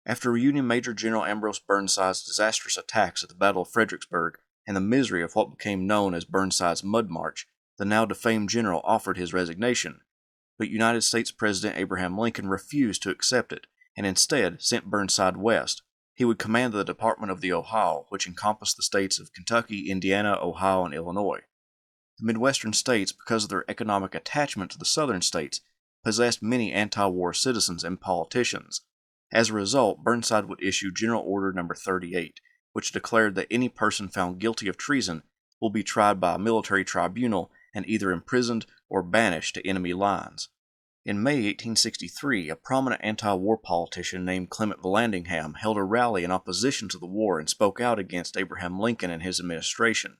After Union Major General Ambrose Burnside's disastrous attacks at the Battle of Fredericksburg and the misery of what became known as Burnside's Mud March, the now defamed general offered his resignation, but United States President Abraham Lincoln refused to accept it and instead sent Burnside west. He would command the Department of the Ohio, which encompassed the states of Kentucky, Indiana, Ohio, and Illinois. The Midwestern states, because of their economic attachment to the Southern states, possessed many anti-war citizens and politicians. As a result, Burnside would issue General Order No. 38, which declared that any person found guilty of treason will be tried by a military tribunal and either imprisoned or banished to enemy lines. In May 1863, a prominent anti-war politician named Clement Vallandigham held a rally in opposition to the war and spoke out against Abraham Lincoln and his administration.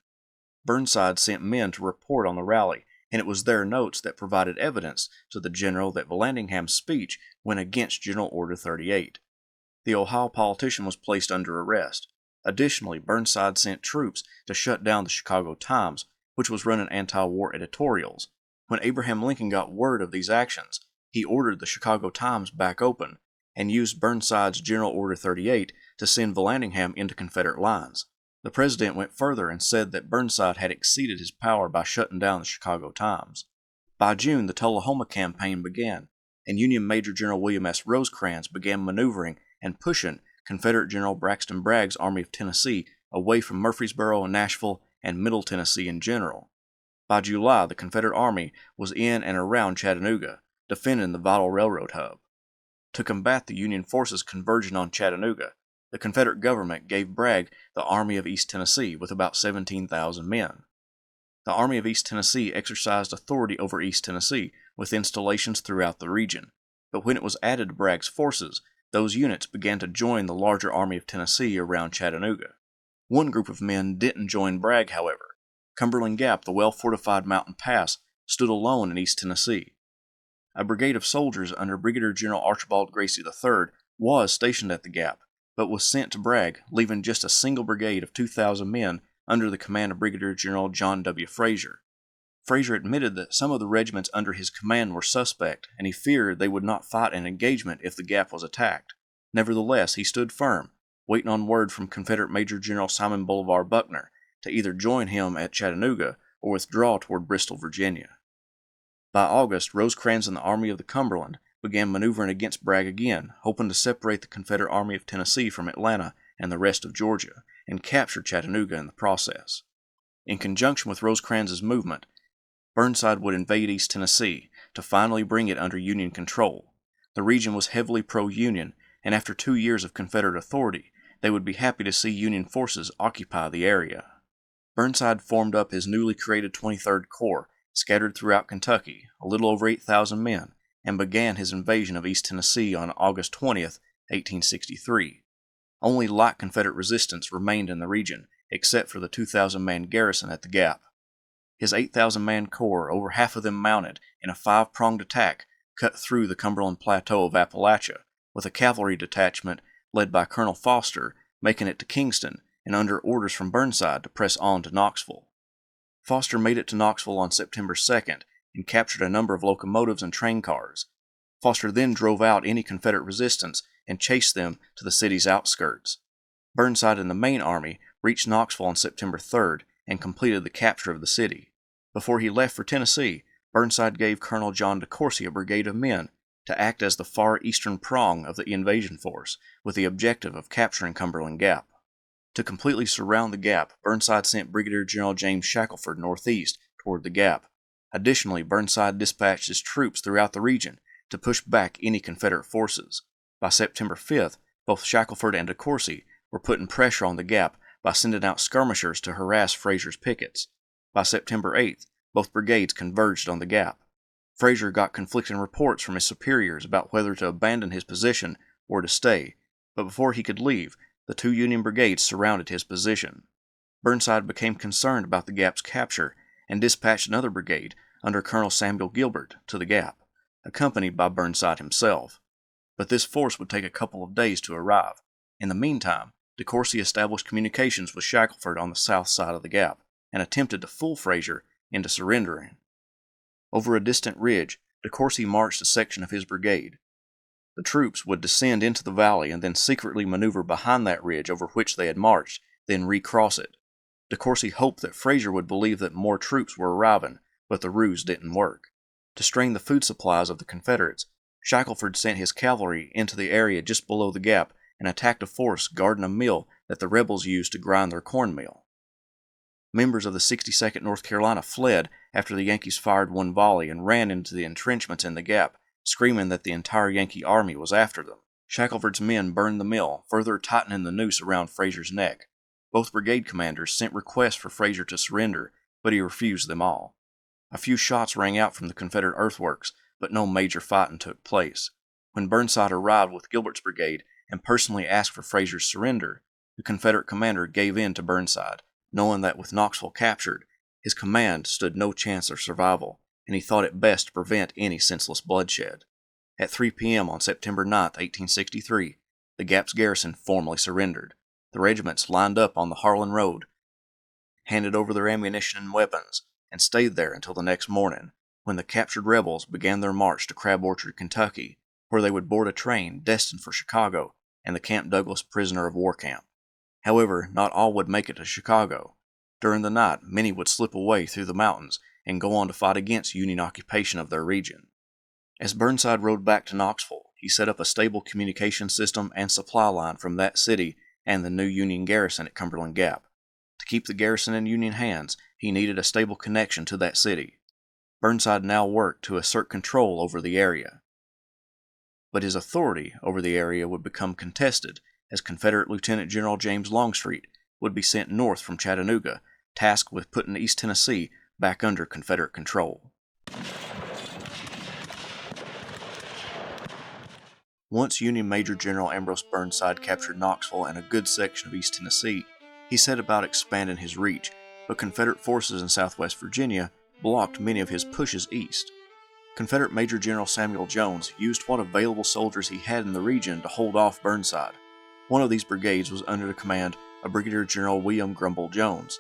Burnside sent men to report on the rally, and it was their notes that provided evidence to the general that Vallandigham's speech went against General Order 38. The Ohio politician was placed under arrest. Additionally, Burnside sent troops to shut down the Chicago Times, which was running anti-war editorials. When Abraham Lincoln got word of these actions, he ordered the Chicago Times back open and used Burnside's General Order 38 to send Vallandigham into Confederate lines. The president went further and said that Burnside had exceeded his power by shutting down the Chicago Times. By June, the Tullahoma campaign began, and Union Major General William S. Rosecrans began maneuvering and pushing Confederate General Braxton Bragg's Army of Tennessee away from Murfreesboro and Nashville and Middle Tennessee in general. By July, the Confederate Army was in and around Chattanooga, defending the vital railroad hub. To combat the Union forces converging on Chattanooga, the Confederate government gave Bragg the Army of East Tennessee with about 17,000 men. The Army of East Tennessee exercised authority over East Tennessee with installations throughout the region, but when it was added to Bragg's forces, those units began to join the larger Army of Tennessee around Chattanooga. One group of men didn't join Bragg, however. Cumberland Gap, the well-fortified mountain pass, stood alone in East Tennessee. A brigade of soldiers under Brigadier General Archibald Gracie III was stationed at the Gap, but was sent to Bragg, leaving just a single brigade of 2,000 men under the command of Brigadier General John W. Frazier. Frazier admitted that some of the regiments under his command were suspect, and he feared they would not fight an engagement if the Gap was attacked. Nevertheless, he stood firm, waiting on word from Confederate Major General Simon Bolivar Buckner to either join him at Chattanooga or withdraw toward Bristol, Virginia. By August, Rosecrans and the Army of the Cumberland began maneuvering against Bragg again, hoping to separate the Confederate Army of Tennessee from Atlanta and the rest of Georgia, and capture Chattanooga in the process. In conjunction with Rosecrans's movement, Burnside would invade East Tennessee to finally bring it under Union control. The region was heavily pro-Union, and after 2 years of Confederate authority, they would be happy to see Union forces occupy the area. Burnside formed up his newly created 23rd Corps, scattered throughout Kentucky, a little over 8,000 men, and began his invasion of East Tennessee on August 20th, 1863. Only light Confederate resistance remained in the region, except for the 2,000-man garrison at the Gap. His 8,000-man corps, over half of them mounted, in a 5-pronged attack, cut through the Cumberland Plateau of Appalachia, with a cavalry detachment led by Colonel Foster making it to Kingston and under orders from Burnside to press on to Knoxville. Foster made it to Knoxville on September 2nd and captured a number of locomotives and train cars. Foster then drove out any Confederate resistance and chased them to the city's outskirts. Burnside and the main army reached Knoxville on September 3rd and completed the capture of the city. Before he left for Tennessee, Burnside gave Colonel John DeCourcy a brigade of men to act as the far eastern prong of the invasion force, with the objective of capturing Cumberland Gap. To completely surround the Gap, Burnside sent Brigadier General James Shackelford northeast toward the Gap. Additionally, Burnside dispatched his troops throughout the region to push back any Confederate forces. By September 5th, both Shackelford and DeCourcy were putting pressure on the Gap by sending out skirmishers to harass Frazier's pickets. By September 8th, both brigades converged on the Gap. Frazier got conflicting reports from his superiors about whether to abandon his position or to stay, but before he could leave, the 2 Union brigades surrounded his position. Burnside became concerned about the Gap's capture and dispatched another brigade under Colonel Samuel Gilbert to the Gap, accompanied by Burnside himself. But this force would take a couple of days to arrive. In the meantime, DeCourcy established communications with Shackelford on the south side of the Gap and attempted to fool Frazier into surrendering. Over a distant ridge, DeCourcy marched a section of his brigade. The troops would descend into the valley and then secretly maneuver behind that ridge over which they had marched, then recross it. DeCourcy hoped that Frazier would believe that more troops were arriving, but the ruse didn't work. To strain the food supplies of the Confederates, Shackelford sent his cavalry into the area just below the gap and attacked a force guarding a mill that the rebels used to grind their cornmeal. Members of the 62nd North Carolina fled after the Yankees fired one volley and ran into the entrenchments in the gap, screaming that the entire Yankee army was after them. Shackelford's men burned the mill, further tightening the noose around Frazier's neck. Both brigade commanders sent requests for Frazier to surrender, but he refused them all. A few shots rang out from the Confederate earthworks, but no major fighting took place. When Burnside arrived with Gilbert's brigade and personally asked for Frazier's surrender, the Confederate commander gave in to Burnside, knowing that with Knoxville captured, his command stood no chance of survival, and he thought it best to prevent any senseless bloodshed. At 3 p.m. on September 9, 1863, the Gap's garrison formally surrendered. The regiments lined up on the Harlan Road, handed over their ammunition and weapons, and stayed there until the next morning, when the captured rebels began their march to Crab Orchard, Kentucky, where they would board a train destined for Chicago and the Camp Douglas prisoner of war camp. However, not all would make it to Chicago. During the night, many would slip away through the mountains and go on to fight against Union occupation of their region. As Burnside rode back to Knoxville, he set up a stable communication system and supply line from that city and the new Union garrison at Cumberland Gap. To keep the garrison in Union hands, he needed a stable connection to that city. Burnside now worked to assert control over the area. But his authority over the area would become contested as Confederate Lieutenant General James Longstreet would be sent north from Chattanooga, tasked with putting East Tennessee back under Confederate control. Once Union Major General Ambrose Burnside captured Knoxville and a good section of East Tennessee, he set about expanding his reach, but Confederate forces in southwest Virginia blocked many of his pushes east. Confederate Major General Samuel Jones used what available soldiers he had in the region to hold off Burnside. One of these brigades was under the command of Brigadier General William Grumble Jones.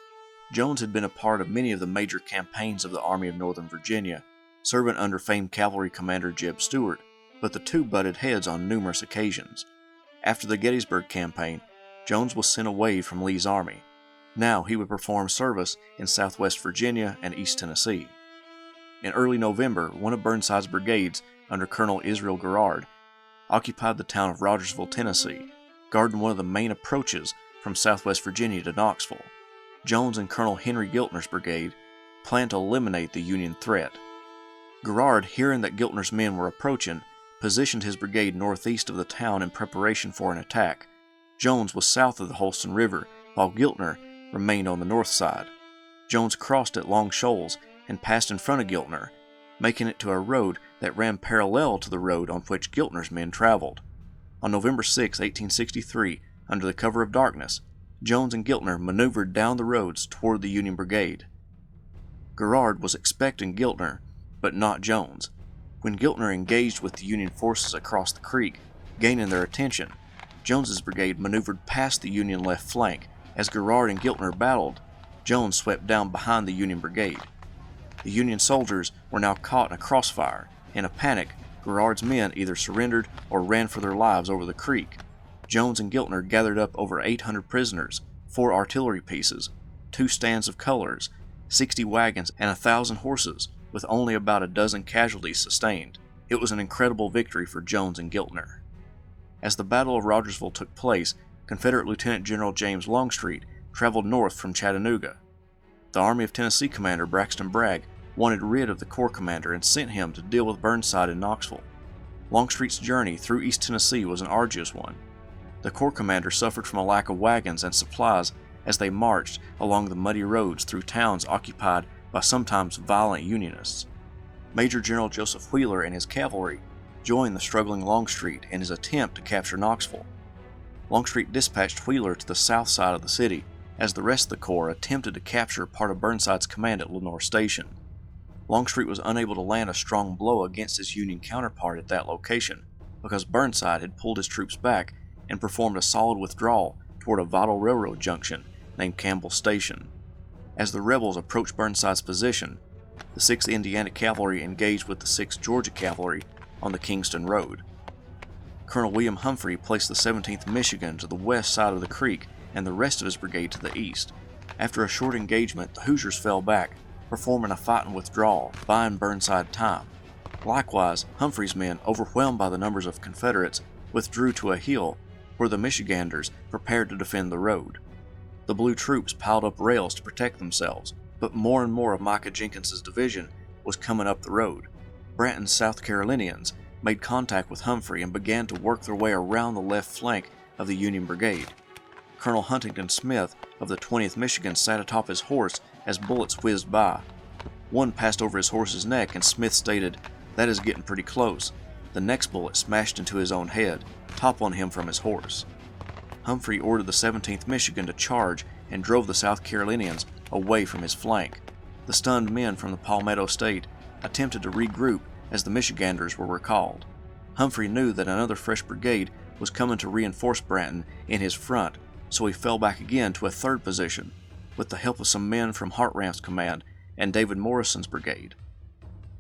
Jones had been a part of many of the major campaigns of the Army of Northern Virginia, serving under famed cavalry commander Jeb Stuart, but the two butted heads on numerous occasions. After the Gettysburg campaign, Jones was sent away from Lee's army. Now he would perform service in southwest Virginia and East Tennessee. In early November, one of Burnside's brigades, under Colonel Israel Garrard, occupied the town of Rogersville, Tennessee, guarding one of the main approaches from southwest Virginia to Knoxville. Jones and Colonel Henry Giltner's brigade planned to eliminate the Union threat. Garrard, hearing that Giltner's men were approaching, positioned his brigade northeast of the town in preparation for an attack. Jones was south of the Holston River, while Giltner remained on the north side. Jones crossed at Long Shoals and passed in front of Giltner, making it to a road that ran parallel to the road on which Giltner's men traveled. On November 6, 1863, under the cover of darkness, Jones and Giltner maneuvered down the roads toward the Union brigade. Garrard was expecting Giltner, but not Jones. When Giltner engaged with the Union forces across the creek, gaining their attention, Jones's brigade maneuvered past the Union left flank. As Garrard and Giltner battled, Jones swept down behind the Union brigade. The Union soldiers were now caught in a crossfire. In a panic, Garrard's men either surrendered or ran for their lives over the creek. Jones and Giltner gathered up over 800 prisoners, 4 artillery pieces, 2 stands of colors, 60 wagons, and 1,000 horses, with only about a dozen casualties sustained. It was an incredible victory for Jones and Giltner. As the Battle of Rogersville took place, Confederate Lieutenant General James Longstreet traveled north from Chattanooga. The Army of Tennessee commander Braxton Bragg wanted rid of the Corps commander and sent him to deal with Burnside in Knoxville. Longstreet's journey through East Tennessee was an arduous one. The Corps commander suffered from a lack of wagons and supplies as they marched along the muddy roads through towns occupied by sometimes violent Unionists. Major General Joseph Wheeler and his cavalry joined the struggling Longstreet in his attempt to capture Knoxville. Longstreet dispatched Wheeler to the south side of the city as the rest of the Corps attempted to capture part of Burnside's command at Lenore Station. Longstreet was unable to land a strong blow against his Union counterpart at that location because Burnside had pulled his troops back and performed a solid withdrawal toward a vital railroad junction named Campbell Station. As the rebels approached Burnside's position, the 6th Indiana Cavalry engaged with the 6th Georgia Cavalry on the Kingston Road. Colonel William Humphrey placed the 17th Michigan to the west side of the creek and the rest of his brigade to the east. After a short engagement, the Hoosiers fell back, performing a fighting withdrawal, buying Burnside time. Likewise, Humphrey's men, overwhelmed by the numbers of Confederates, withdrew to a hill where the Michiganders prepared to defend the road. The blue troops piled up rails to protect themselves, but more and more of Micah Jenkins's division was coming up the road. Branton's South Carolinians made contact with Humphrey and began to work their way around the left flank of the Union Brigade. Colonel Huntington Smith of the 20th Michigan sat atop his horse as bullets whizzed by. One passed over his horse's neck, and Smith stated, "That is getting pretty close." The next bullet smashed into his own head, toppling him from his horse. Humphrey ordered the 17th Michigan to charge and drove the South Carolinians away from his flank. The stunned men from the Palmetto State attempted to regroup as the Michiganders were recalled. Humphrey knew that another fresh brigade was coming to reinforce Branton in his front, so he fell back again to a third position, with the help of some men from Hartramp's command and David Morrison's brigade.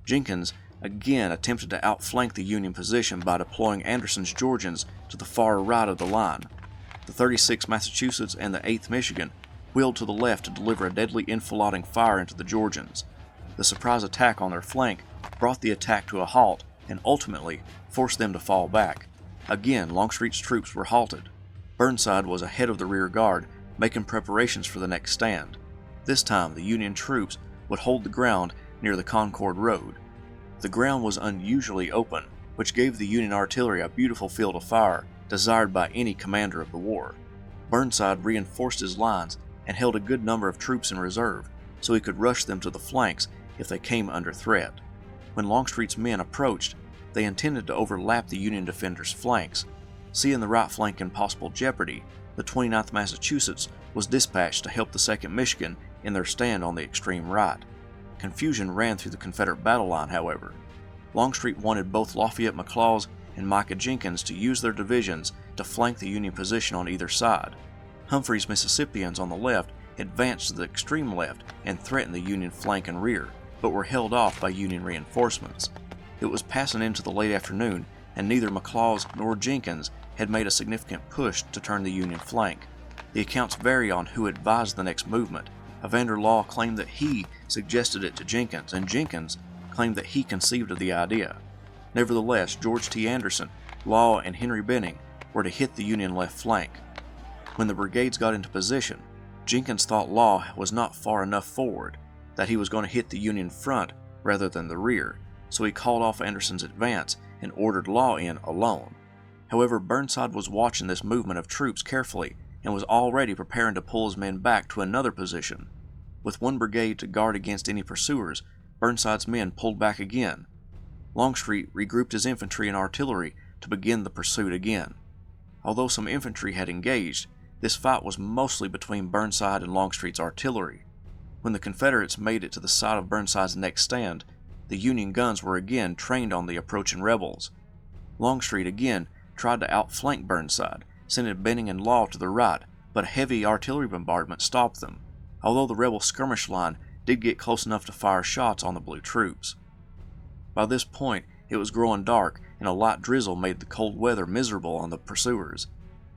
Jenkins again attempted to outflank the Union position by deploying Anderson's Georgians to the far right of the line. The 36th Massachusetts and the 8th Michigan wheeled to the left to deliver a deadly enfilading fire into the Georgians. The surprise attack on their flank brought the attack to a halt and ultimately forced them to fall back. Again, Longstreet's troops were halted. Burnside was ahead of the rear guard, making preparations for the next stand. This time, the Union troops would hold the ground near the Concord Road. The ground was unusually open, which gave the Union artillery a beautiful field of fire desired by any commander of the war. Burnside reinforced his lines and held a good number of troops in reserve, so he could rush them to the flanks if they came under threat. When Longstreet's men approached, they intended to overlap the Union defenders' flanks. Seeing the right flank in possible jeopardy, the 29th Massachusetts was dispatched to help the 2nd Michigan in their stand on the extreme right. Confusion ran through the Confederate battle line, however. Longstreet wanted both Lafayette McLaws and Micah Jenkins to use their divisions to flank the Union position on either side. Humphrey's Mississippians on the left advanced to the extreme left and threatened the Union flank and rear, but were held off by Union reinforcements. It was passing into the late afternoon, and neither McLaws nor Jenkins had made a significant push to turn the Union flank. The accounts vary on who advised the next movement. Evander Law claimed that he suggested it to Jenkins, and Jenkins claimed that he conceived of the idea. Nevertheless, George T. Anderson, Law, and Henry Benning were to hit the Union left flank. When the brigades got into position, Jenkins thought Law was not far enough forward, that he was going to hit the Union front rather than the rear, so he called off Anderson's advance and ordered Law in alone. However, Burnside was watching this movement of troops carefully and was already preparing to pull his men back to another position. With one brigade to guard against any pursuers, Burnside's men pulled back again. Longstreet regrouped his infantry and artillery to begin the pursuit again. Although some infantry had engaged, this fight was mostly between Burnside and Longstreet's artillery. When the Confederates made it to the site of Burnside's next stand, the Union guns were again trained on the approaching rebels. Longstreet again tried to outflank Burnside, sending Benning and Law to the right, but a heavy artillery bombardment stopped them, although the rebel skirmish line did get close enough to fire shots on the blue troops. By this point, it was growing dark, and a light drizzle made the cold weather miserable on the pursuers.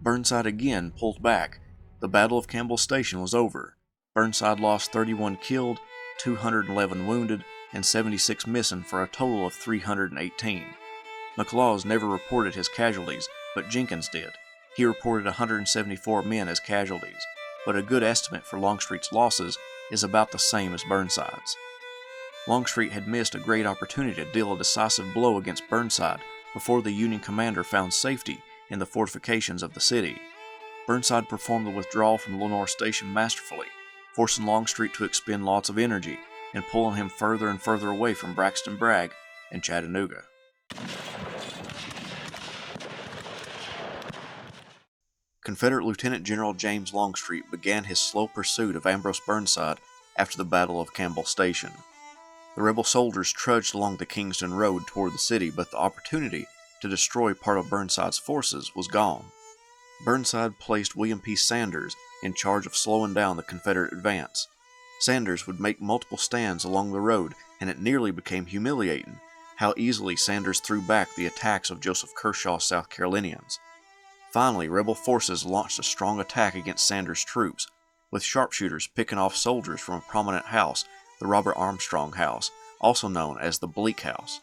Burnside again pulled back. The Battle of Campbell Station was over. Burnside lost 31 killed, 211 wounded, and 76 missing for a total of 318. McLaws never reported his casualties, but Jenkins did. He reported 174 men as casualties, but a good estimate for Longstreet's losses is about the same as Burnside's. Longstreet had missed a great opportunity to deal a decisive blow against Burnside before the Union commander found safety in the fortifications of the city. Burnside performed the withdrawal from Lenore Station masterfully, forcing Longstreet to expend lots of energy and pulling him further and further away from Braxton Bragg and Chattanooga. Confederate Lieutenant General James Longstreet began his slow pursuit of Ambrose Burnside after the Battle of Campbell Station. The rebel soldiers trudged along the Kingston Road toward the city, but the opportunity to destroy part of Burnside's forces was gone. Burnside placed William P. Sanders in charge of slowing down the Confederate advance. Sanders would make multiple stands along the road, and it nearly became humiliating. how easily Sanders threw back the attacks of Joseph Kershaw's South Carolinians. Finally, rebel forces launched a strong attack against Sanders' troops, with sharpshooters picking off soldiers from a prominent house, the Robert Armstrong House, also known as the Bleak House.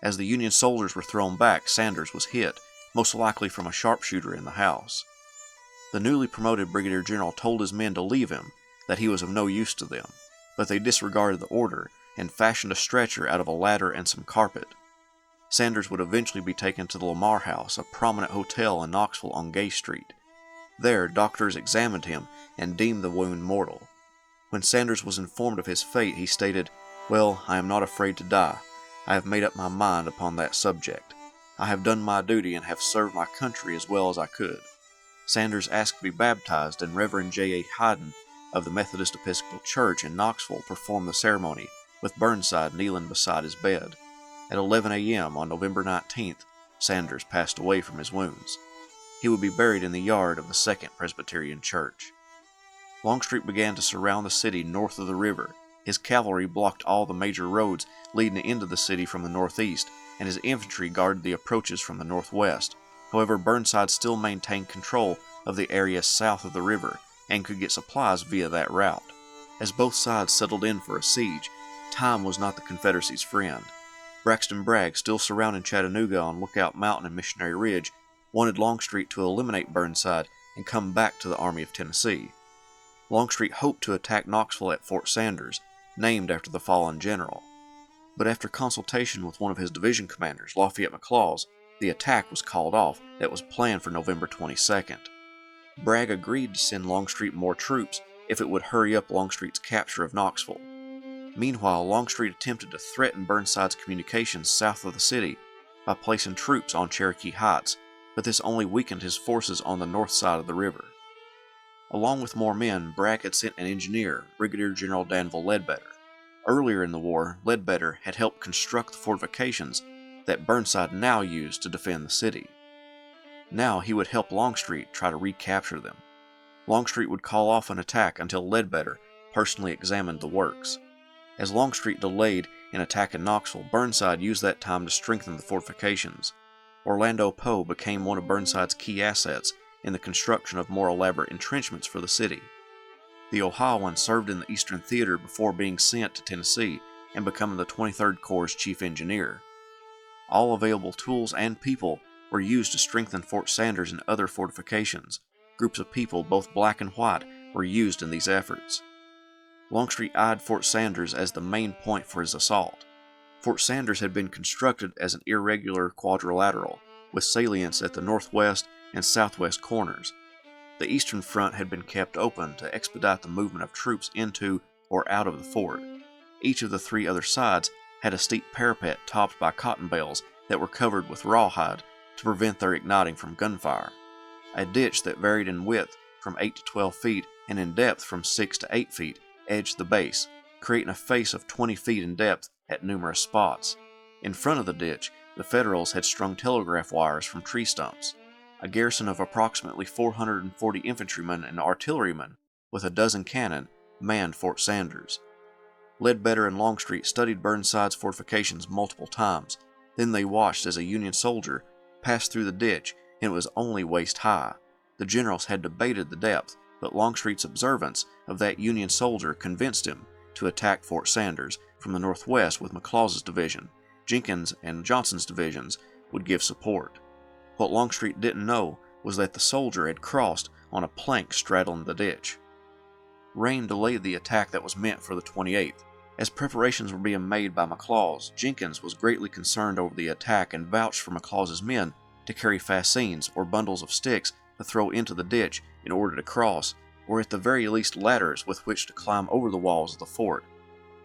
As the Union soldiers were thrown back, Sanders was hit, most likely from a sharpshooter in the house. The newly promoted brigadier general told his men to leave him, that he was of no use to them, but they disregarded the order and fashioned a stretcher out of a ladder and some carpet. Sanders would eventually be taken to the Lamar House, a prominent hotel in Knoxville on Gay Street. There, doctors examined him and deemed the wound mortal. When Sanders was informed of his fate, he stated, "Well, I am not afraid to die. I have made up my mind upon that subject. I have done my duty and have served my country as well as I could." Sanders asked to be baptized, and Reverend J. A. Hayden of the Methodist Episcopal Church in Knoxville performed the ceremony, with Burnside kneeling beside his bed. At 11 a.m. on November 19th, Sanders passed away from his wounds. He would be buried in the yard of the Second Presbyterian Church. Longstreet began to surround the city north of the river. His cavalry blocked all the major roads leading into the city from the northeast, and his infantry guarded the approaches from the northwest. However, Burnside still maintained control of the area south of the river and could get supplies via that route. As both sides settled in for a siege, time was not the Confederacy's friend. Braxton Bragg, still surrounding Chattanooga on Lookout Mountain and Missionary Ridge, wanted Longstreet to eliminate Burnside and come back to the Army of Tennessee. Longstreet hoped to attack Knoxville at Fort Sanders, named after the fallen general. But after consultation with one of his division commanders, Lafayette McLaws, the attack was called off that was planned for November 22nd. Bragg agreed to send Longstreet more troops if it would hurry up Longstreet's capture of Knoxville. Meanwhile, Longstreet attempted to threaten Burnside's communications south of the city by placing troops on Cherokee Heights, but this only weakened his forces on the north side of the river. Along with more men, Bragg had sent an engineer, Brigadier General Danville Ledbetter. Earlier in the war, Ledbetter had helped construct the fortifications that Burnside now used to defend the city. Now he would help Longstreet try to recapture them. Longstreet would call off an attack until Ledbetter personally examined the works. As Longstreet delayed in attacking Knoxville, Burnside used that time to strengthen the fortifications. Orlando Poe became one of Burnside's key assets in the construction of more elaborate entrenchments for the city. The Ohioan served in the Eastern Theater before being sent to Tennessee and becoming the 23rd Corps' chief engineer. All available tools and people were used to strengthen Fort Sanders and other fortifications. Groups of people, both black and white, were used in these efforts. Longstreet eyed Fort Sanders as the main point for his assault. Fort Sanders had been constructed as an irregular quadrilateral, with salients at the northwest and southwest corners. The eastern front had been kept open to expedite the movement of troops into or out of the fort. Each of the three other sides had a steep parapet topped by cotton bales that were covered with rawhide to prevent their igniting from gunfire. A ditch that varied in width from 8 to 12 feet and in depth from 6 to 8 feet edged the base, creating a face of 20 feet in depth at numerous spots. In front of the ditch, the Federals had strung telegraph wires from tree stumps. A garrison of approximately 440 infantrymen and artillerymen, with a dozen cannon, manned Fort Sanders. Ledbetter and Longstreet studied Burnside's fortifications multiple times. Then they watched as a Union soldier passed through the ditch, and it was only waist high. The generals had debated the depth, but Longstreet's observance of that Union soldier convinced him to attack Fort Sanders from the northwest with McLaws's division. Jenkins and Johnson's divisions would give support. What Longstreet didn't know was that the soldier had crossed on a plank straddling the ditch. Rain delayed the attack that was meant for the 28th. As preparations were being made by McLaws, Jenkins was greatly concerned over the attack and vouched for McLaws's men to carry fascines or bundles of sticks to throw into the ditch in order to cross, or at the very least ladders with which to climb over the walls of the fort.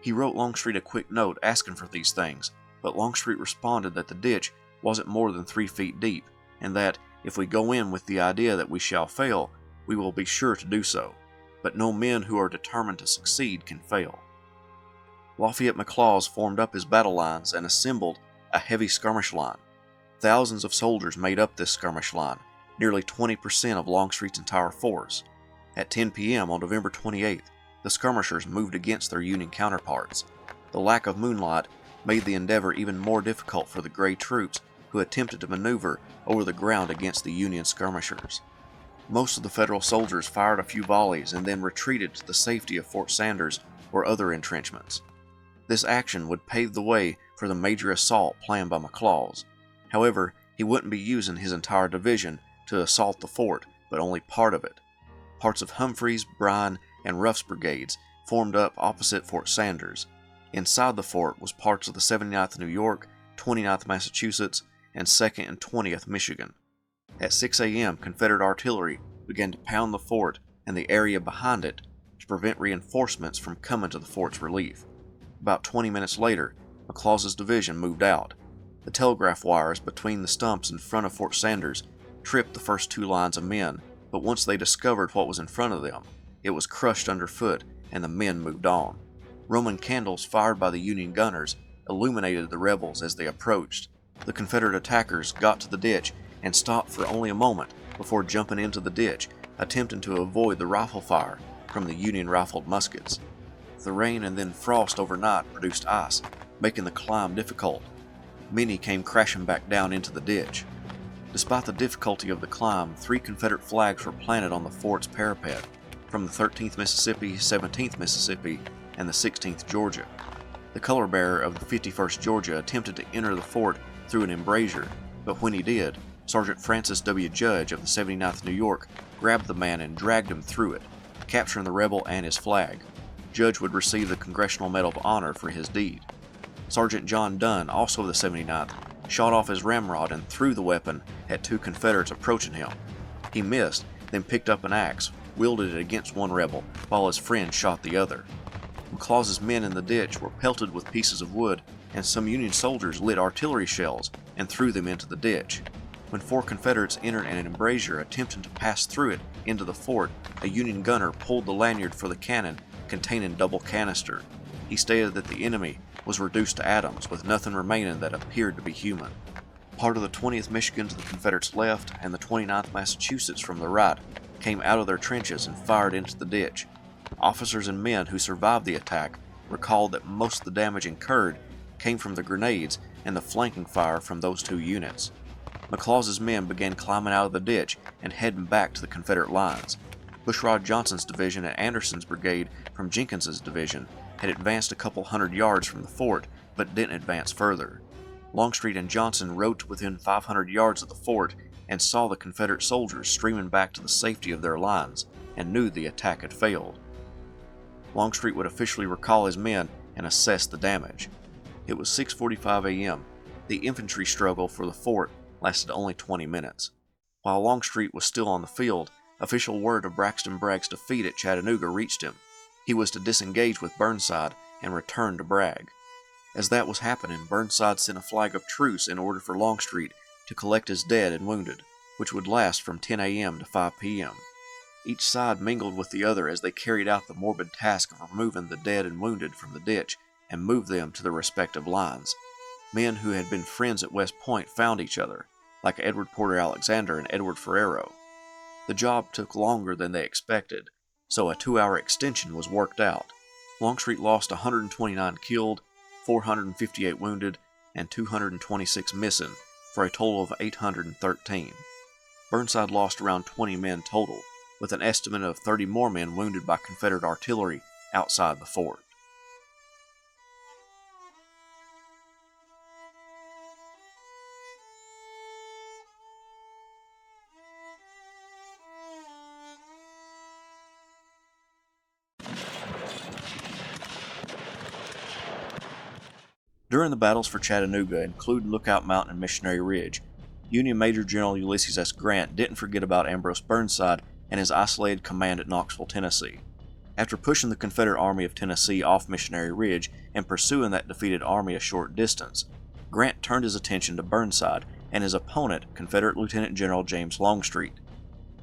He wrote Longstreet a quick note asking for these things, but Longstreet responded that the ditch wasn't more than 3 feet deep, and that, if we go in with the idea that we shall fail, we will be sure to do so, but no men who are determined to succeed can fail. Lafayette McLaws formed up his battle lines and assembled a heavy skirmish line. Thousands of soldiers made up this skirmish line, nearly 20% of Longstreet's entire force. At 10 p.m. on November 28th, the skirmishers moved against their Union counterparts. The lack of moonlight made the endeavor even more difficult for the Gray troops who attempted to maneuver over the ground against the Union skirmishers. Most of the Federal soldiers fired a few volleys and then retreated to the safety of Fort Sanders or other entrenchments. This action would pave the way for the major assault planned by McLaws. However, he wouldn't be using his entire division to assault the fort, but only part of it. Parts of Humphreys, Bryan, and Ruff's brigades formed up opposite Fort Sanders. Inside the fort was parts of the 79th New York, 29th Massachusetts, and 2nd and 20th Michigan. At 6 a.m., Confederate artillery began to pound the fort and the area behind it to prevent reinforcements from coming to the fort's relief. About 20 minutes later, McLaws's division moved out. The telegraph wires between the stumps in front of Fort Sanders tripped the first two lines of men, but once they discovered what was in front of them, it was crushed underfoot and the men moved on. Roman candles fired by the Union gunners illuminated the rebels as they approached. The Confederate attackers got to the ditch and stopped for only a moment before jumping into the ditch, attempting to avoid the rifle fire from the Union rifled muskets. The rain and then frost overnight produced ice, making the climb difficult. Many came crashing back down into the ditch. Despite the difficulty of the climb, 3 Confederate flags were planted on the fort's parapet from the 13th Mississippi, 17th Mississippi, and the 16th Georgia. The color bearer of the 51st Georgia attempted to enter the fort through an embrasure, but when he did, Sergeant Francis W. Judge of the 79th New York grabbed the man and dragged him through it, capturing the rebel and his flag. Judge would receive the Congressional Medal of Honor for his deed. Sergeant John Dunn, also of the 79th, shot off his ramrod and threw the weapon at 2 Confederates approaching him. He missed, then picked up an axe, wielded it against one rebel, while his friend shot the other. McLaws's men in the ditch were pelted with pieces of wood, and some Union soldiers lit artillery shells and threw them into the ditch. When 4 Confederates entered an embrasure attempting to pass through it into the fort, a Union gunner pulled the lanyard for the cannon containing double canister. He stated that the enemy was reduced to atoms, with nothing remaining that appeared to be human. Part of the 20th Michigan to the Confederates' left and the 29th Massachusetts from the right came out of their trenches and fired into the ditch. Officers and men who survived the attack recalled that most of the damage incurred came from the grenades and the flanking fire from those 2 units. McLaws's men began climbing out of the ditch and heading back to the Confederate lines. Bushrod Johnson's division and Anderson's brigade from Jenkins's division had advanced a couple hundred yards from the fort, but didn't advance further. Longstreet and Johnson rode to within 500 yards of the fort and saw the Confederate soldiers streaming back to the safety of their lines and knew the attack had failed. Longstreet would officially recall his men and assess the damage. It was 6:45 a.m. The infantry struggle for the fort lasted only 20 minutes. While Longstreet was still on the field, official word of Braxton Bragg's defeat at Chattanooga reached him. He was to disengage with Burnside and return to Bragg. As that was happening, Burnside sent a flag of truce in order for Longstreet to collect his dead and wounded, which would last from 10 a.m. to 5 p.m. Each side mingled with the other as they carried out the morbid task of removing the dead and wounded from the ditch and moved them to their respective lines. Men who had been friends at West Point found each other, like Edward Porter Alexander and Edward Ferrero. The job took longer than they expected, so a 2-hour extension was worked out. Longstreet lost 129 killed, 458 wounded, and 226 missing, for a total of 813. Burnside lost around 20 men total, with an estimate of 30 more men wounded by Confederate artillery outside the fort. During the battles for Chattanooga, including Lookout Mountain and Missionary Ridge, Union Major General Ulysses S. Grant didn't forget about Ambrose Burnside and his isolated command at Knoxville, Tennessee. After pushing the Confederate Army of Tennessee off Missionary Ridge and pursuing that defeated army a short distance, Grant turned his attention to Burnside and his opponent, Confederate Lieutenant General James Longstreet.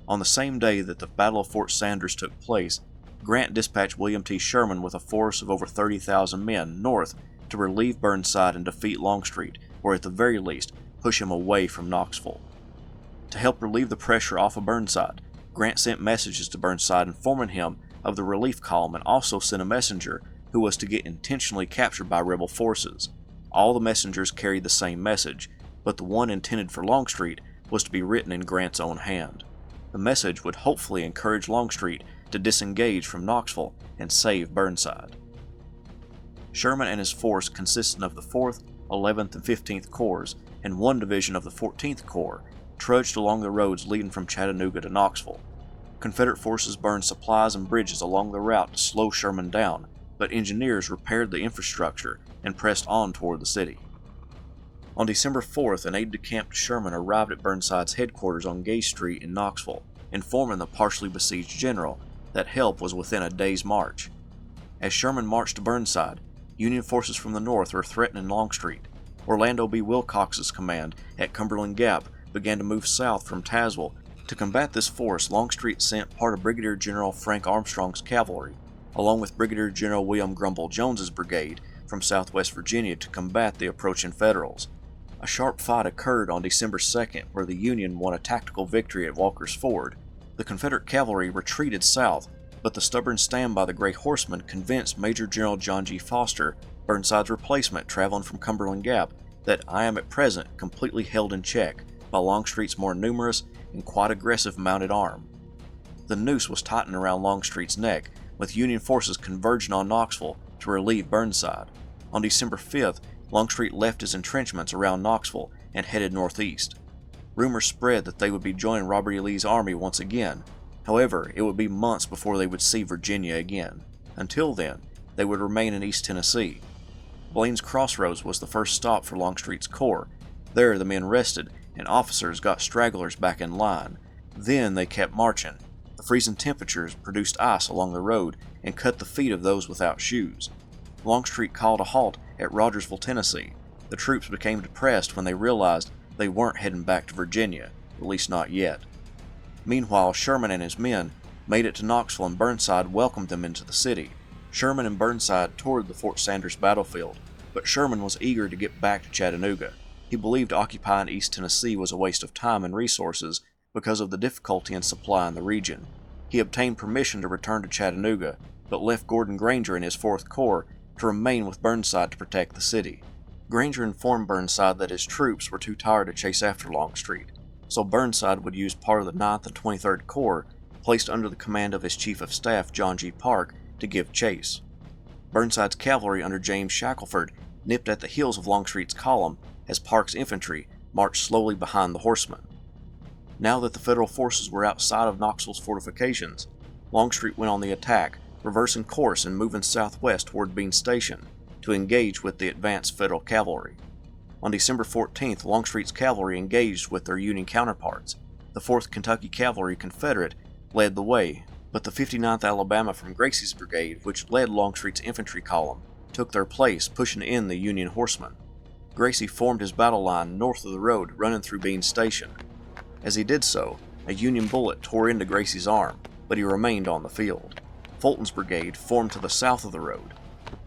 On the same day that the Battle of Fort Sanders took place, Grant dispatched William T. Sherman with a force of over 30,000 men north to relieve Burnside and defeat Longstreet, or at the very least, push him away from Knoxville. To help relieve the pressure off of Burnside, Grant sent messages to Burnside informing him of the relief column and also sent a messenger who was to get intentionally captured by rebel forces. All the messengers carried the same message, but the one intended for Longstreet was to be written in Grant's own hand. The message would hopefully encourage Longstreet to disengage from Knoxville and save Burnside. Sherman and his force, consisting of the 4th, 11th, and 15th Corps and one division of the 14th Corps, trudged along the roads leading from Chattanooga to Knoxville. Confederate forces burned supplies and bridges along the route to slow Sherman down, but engineers repaired the infrastructure and pressed on toward the city. On December 4th, an aide-de-camp to Sherman arrived at Burnside's headquarters on Gay Street in Knoxville, informing the partially besieged general that help was within a day's march. As Sherman marched to Burnside, Union forces from the north were threatening Longstreet. Orlando B. Wilcox's command at Cumberland Gap began to move south from Tazewell. To combat this force, Longstreet sent part of Brigadier General Frank Armstrong's cavalry, along with Brigadier General William Grumble Jones's brigade, from southwest Virginia to combat the approaching Federals. A sharp fight occurred on December 2nd, where the Union won a tactical victory at Walker's Ford. The Confederate cavalry retreated south, but the stubborn stand by the Gray Horsemen convinced Major General John G. Foster, Burnside's replacement traveling from Cumberland Gap, that I am at present completely held in check by Longstreet's more numerous and quite aggressive mounted arm. The noose was tightened around Longstreet's neck, with Union forces converging on Knoxville to relieve Burnside. On December 5th, Longstreet left his entrenchments around Knoxville and headed northeast. Rumors spread that they would be joining Robert E. Lee's army once again. However, it would be months before they would see Virginia again. Until then, they would remain in East Tennessee. Blaine's Crossroads was the first stop for Longstreet's corps. There the men rested, and officers got stragglers back in line. Then they kept marching. The freezing temperatures produced ice along the road and cut the feet of those without shoes. Longstreet called a halt at Rogersville, Tennessee. The troops became depressed when they realized they weren't heading back to Virginia, at least not yet. Meanwhile, Sherman and his men made it to Knoxville, and Burnside welcomed them into the city. Sherman and Burnside toured the Fort Sanders battlefield, but Sherman was eager to get back to Chattanooga. He believed occupying East Tennessee was a waste of time and resources because of the difficulty in supplying the region. He obtained permission to return to Chattanooga, but left Gordon Granger and his 4th Corps to remain with Burnside to protect the city. Granger informed Burnside that his troops were too tired to chase after Longstreet, so Burnside would use part of the 9th and 23rd Corps, placed under the command of his Chief of Staff John G. Parke, to give chase. Burnside's cavalry under James Shackelford nipped at the heels of Longstreet's column as Parke's infantry marched slowly behind the horsemen. Now that the Federal forces were outside of Knoxville's fortifications, Longstreet went on the attack, reversing course and moving southwest toward Bean Station to engage with the advanced Federal cavalry. On December 14th, Longstreet's cavalry engaged with their Union counterparts. The 4th Kentucky Cavalry Confederate led the way, but the 59th Alabama from Gracie's brigade, which led Longstreet's infantry column, took their place, pushing in the Union horsemen. Gracie formed his battle line north of the road running through Bean Station. As he did so, a Union bullet tore into Gracie's arm, but he remained on the field. Fulton's brigade formed to the south of the road.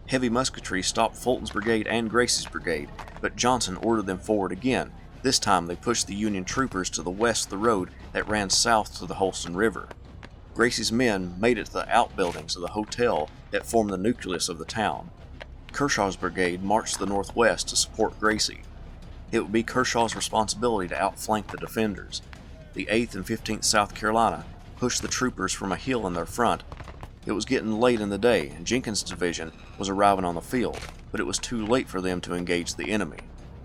Heavy musketry stopped Fulton's brigade and Gracie's brigade, but Johnson ordered them forward again. This time they pushed the Union troopers to the west of the road that ran south to the Holston River. Gracie's men made it to the outbuildings of the hotel that formed the nucleus of the town. Kershaw's brigade marched to the northwest to support Gracie. It would be Kershaw's responsibility to outflank the defenders. The 8th and 15th South Carolina pushed the troopers from a hill in their front. It was getting late in the day, and Jenkins' division was arriving on the field, but it was too late for them to engage the enemy.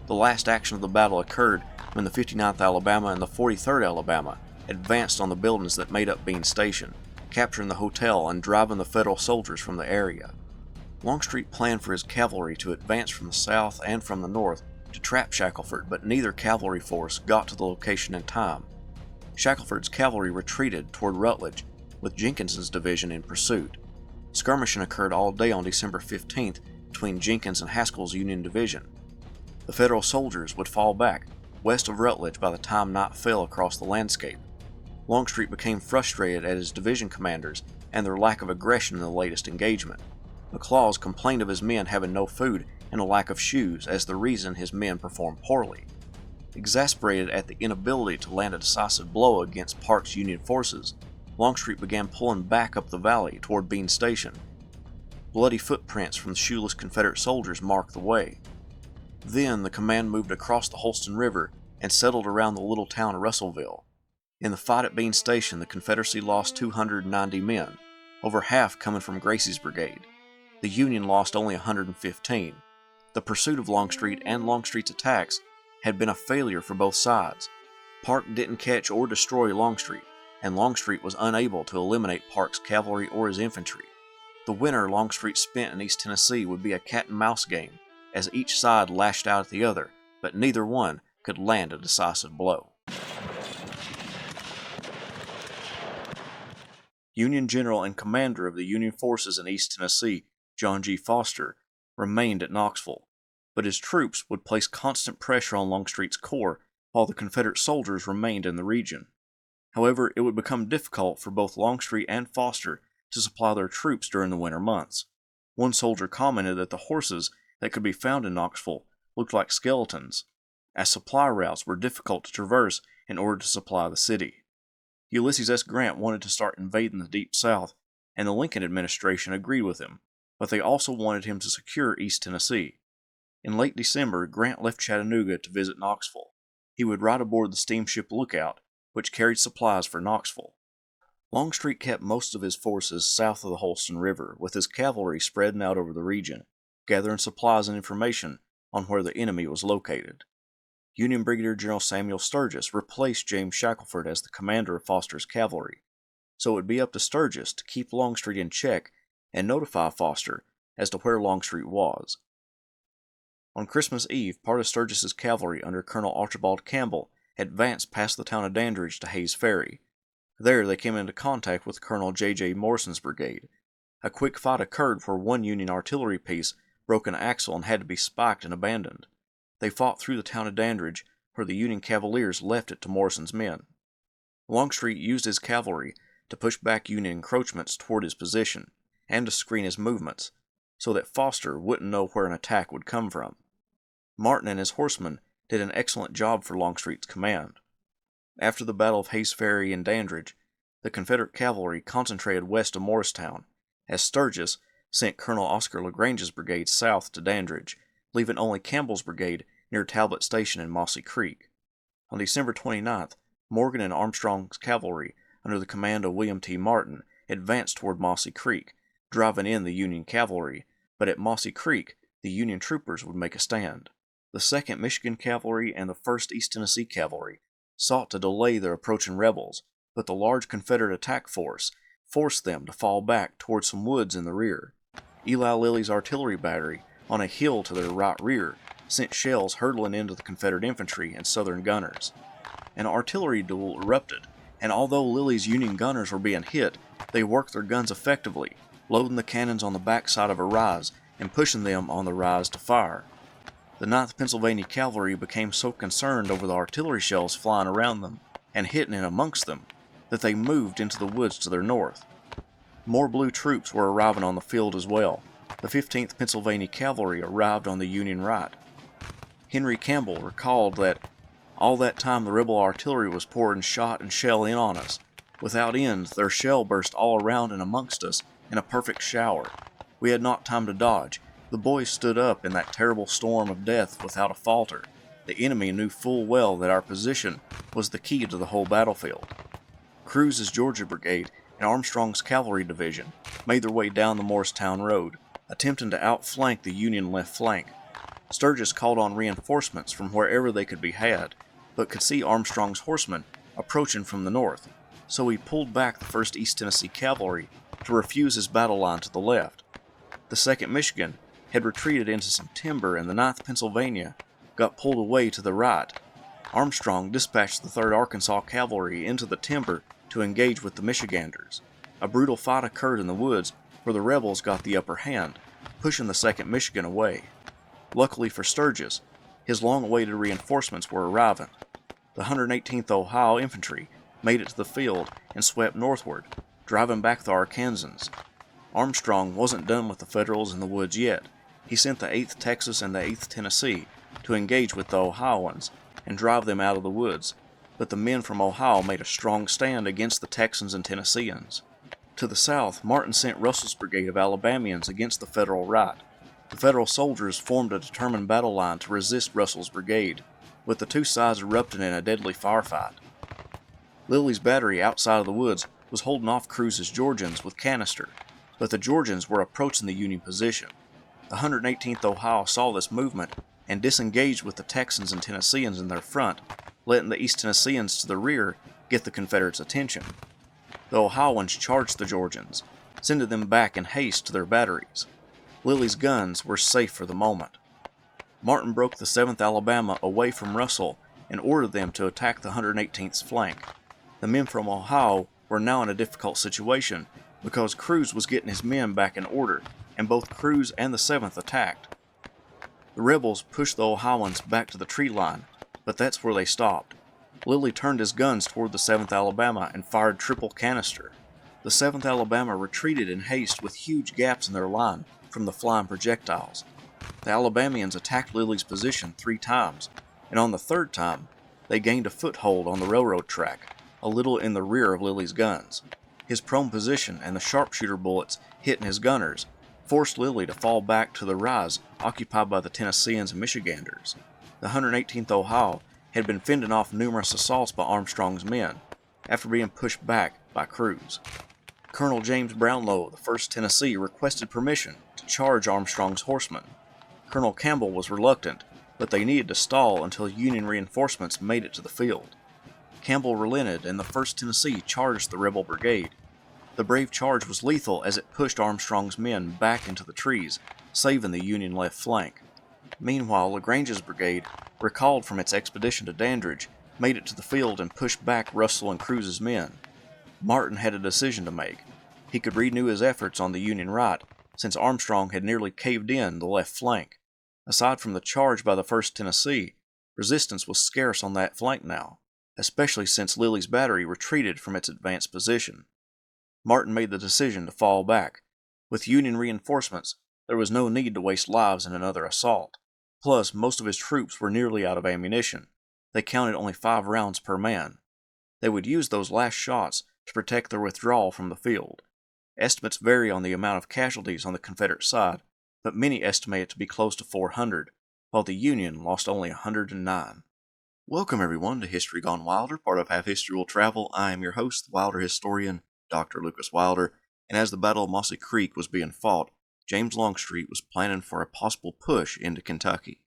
The last action of the battle occurred when the 59th Alabama and the 43rd Alabama advanced on the buildings that made up Bean Station, capturing the hotel and driving the Federal soldiers from the area. Longstreet planned for his cavalry to advance from the south and from the north to trap Shackelford, but neither cavalry force got to the location in time. Shackelford's cavalry retreated toward Rutledge, with Jenkins's division in pursuit. Skirmishing occurred all day on December 15th between Jenkins and Haskell's Union division. The Federal soldiers would fall back west of Rutledge by the time night fell across the landscape. Longstreet became frustrated at his division commanders and their lack of aggression in the latest engagement. McLaws complained of his men having no food and a lack of shoes as the reason his men performed poorly. Exasperated at the inability to land a decisive blow against Parke's Union forces, Longstreet began pulling back up the valley toward Bean Station. Bloody footprints from the shoeless Confederate soldiers marked the way. Then the command moved across the Holston River and settled around the little town of Russellville. In the fight at Bean Station, the Confederacy lost 290 men, over half coming from Gracie's brigade. The Union lost only 115. The pursuit of Longstreet and Longstreet's attacks had been a failure for both sides. Parke didn't catch or destroy Longstreet, and Longstreet was unable to eliminate Parke's cavalry or his infantry. The winter Longstreet spent in East Tennessee would be a cat-and-mouse game, as each side lashed out at the other, but neither one could land a decisive blow. Union General and Commander of the Union forces in East Tennessee, John G. Foster, remained at Knoxville, but his troops would place constant pressure on Longstreet's corps while the Confederate soldiers remained in the region. However, it would become difficult for both Longstreet and Foster to supply their troops during the winter months. One soldier commented that the horses that could be found in Knoxville looked like skeletons, as supply routes were difficult to traverse in order to supply the city. Ulysses S. Grant wanted to start invading the Deep South, and the Lincoln administration agreed with him, but they also wanted him to secure East Tennessee. In late December, Grant left Chattanooga to visit Knoxville. He would ride aboard the steamship Lookout, which carried supplies for Knoxville. Longstreet kept most of his forces south of the Holston River, with his cavalry spreading out over the region, gathering supplies and information on where the enemy was located. Union Brigadier General Samuel Sturgis replaced James Shackelford as the commander of Foster's cavalry, so it would be up to Sturgis to keep Longstreet in check and notify Foster as to where Longstreet was. On Christmas Eve, part of Sturgis's cavalry under Colonel Archibald Campbell advanced past the town of Dandridge to Hayes Ferry. There they came into contact with Colonel J.J. Morrison's brigade. A quick fight occurred where one Union artillery piece broke an axle and had to be spiked and abandoned. They fought through the town of Dandridge, where the Union Cavaliers left it to Morrison's men. Longstreet used his cavalry to push back Union encroachments toward his position, and to screen his movements, so that Foster wouldn't know where an attack would come from. Martin and his horsemen did an excellent job for Longstreet's command. After the Battle of Hayes Ferry and Dandridge, the Confederate cavalry concentrated west of Morristown, as Sturgis sent Colonel Oscar LaGrange's brigade south to Dandridge, leaving only Campbell's brigade near Talbot Station in Mossy Creek. On December 29th, Morgan and Armstrong's cavalry, under the command of William T. Martin, advanced toward Mossy Creek, driving in the Union cavalry, but at Mossy Creek, the Union troopers would make a stand. The 2nd Michigan Cavalry and the 1st East Tennessee Cavalry sought to delay their approaching rebels, but the large Confederate attack force forced them to fall back toward some woods in the rear. Eli Lilly's artillery battery, on a hill to their right rear, sent shells hurtling into the Confederate infantry and Southern gunners. An artillery duel erupted, and although Lilly's Union gunners were being hit, they worked their guns effectively, loading the cannons on the backside of a rise and pushing them on the rise to fire. The 9th Pennsylvania Cavalry became so concerned over the artillery shells flying around them and hitting in amongst them that they moved into the woods to their north. More blue troops were arriving on the field as well. The 15th Pennsylvania Cavalry arrived on the Union right. Henry Campbell recalled that all that time the rebel artillery was pouring shot and shell in on us. Without end, their shell burst all around and amongst us in a perfect shower. We had not time to dodge. The boys stood up in that terrible storm of death without a falter. The enemy knew full well that our position was the key to the whole battlefield. Cruz's Georgia Brigade and Armstrong's Cavalry Division made their way down the Morristown Road, attempting to outflank the Union left flank. Sturgis called on reinforcements from wherever they could be had, but could see Armstrong's horsemen approaching from the north, so he pulled back the 1st East Tennessee Cavalry to refuse his battle line to the left. The 2nd Michigan had retreated into some timber, and the 9th Pennsylvania got pulled away to the right. Armstrong dispatched the 3rd Arkansas Cavalry into the timber to engage with the Michiganders. A brutal fight occurred in the woods where the rebels got the upper hand, pushing the 2nd Michigan away. Luckily for Sturgis, his long-awaited reinforcements were arriving. The 118th Ohio Infantry made it to the field and swept northward, driving back the Arkansans. Armstrong wasn't done with the Federals in the woods yet. He sent the 8th Texas and the 8th Tennessee to engage with the Ohioans and drive them out of the woods, but the men from Ohio made a strong stand against the Texans and Tennesseans. To the south, Martin sent Russell's brigade of Alabamians against the Federal right. The Federal soldiers formed a determined battle line to resist Russell's brigade, with the two sides erupting in a deadly firefight. Lilly's battery outside of the woods was holding off Cruz's Georgians with canister, but the Georgians were approaching the Union position. The 118th Ohio saw this movement and disengaged with the Texans and Tennesseans in their front, letting the East Tennesseans to the rear get the Confederates' attention. The Ohioans charged the Georgians, sending them back in haste to their batteries. Lilly's guns were safe for the moment. Martin broke the 7th Alabama away from Russell and ordered them to attack the 118th's flank. The men from Ohio were now in a difficult situation because Cruz was getting his men back in order, and both Cruz and the 7th attacked. The rebels pushed the Ohioans back to the tree line, but that's where they stopped. Lilly turned his guns toward the 7th Alabama and fired triple canister. The 7th Alabama retreated in haste with huge gaps in their line from the flying projectiles. The Alabamians attacked Lilly's position 3 times, and on the 3rd time, they gained a foothold on the railroad track, a little in the rear of Lilly's guns. His prone position and the sharpshooter bullets hitting his gunners forced Lilly to fall back to the rise occupied by the Tennesseans and Michiganders. The 118th Ohio had been fending off numerous assaults by Armstrong's men, after being pushed back by Cruz. Colonel James Brownlow of the 1st Tennessee requested permission to charge Armstrong's horsemen. Colonel Campbell was reluctant, but they needed to stall until Union reinforcements made it to the field. Campbell relented, and the 1st Tennessee charged the rebel brigade. The brave charge was lethal as it pushed Armstrong's men back into the trees, saving the Union left flank. Meanwhile, LaGrange's brigade, recalled from its expedition to Dandridge, made it to the field and pushed back Russell and Cruz's men. Martin had a decision to make. He could renew his efforts on the Union right, since Armstrong had nearly caved in the left flank. Aside from the charge by the 1st Tennessee, resistance was scarce on that flank now, especially since Lilly's battery retreated from its advanced position. Martin made the decision to fall back. With Union reinforcements, there was no need to waste lives in another assault. Plus, most of his troops were nearly out of ammunition. They counted only 5 rounds per man. They would use those last shots to protect their withdrawal from the field. Estimates vary on the amount of casualties on the Confederate side, but many estimate it to be close to 400, while the Union lost only 109. Welcome everyone to History Gone Wilder, part of Half History Will Travel. I am your host, the Wilder historian, Dr. Lucas Wilder, and as the Battle of Mossy Creek was being fought, James Longstreet was planning for a possible push into Kentucky.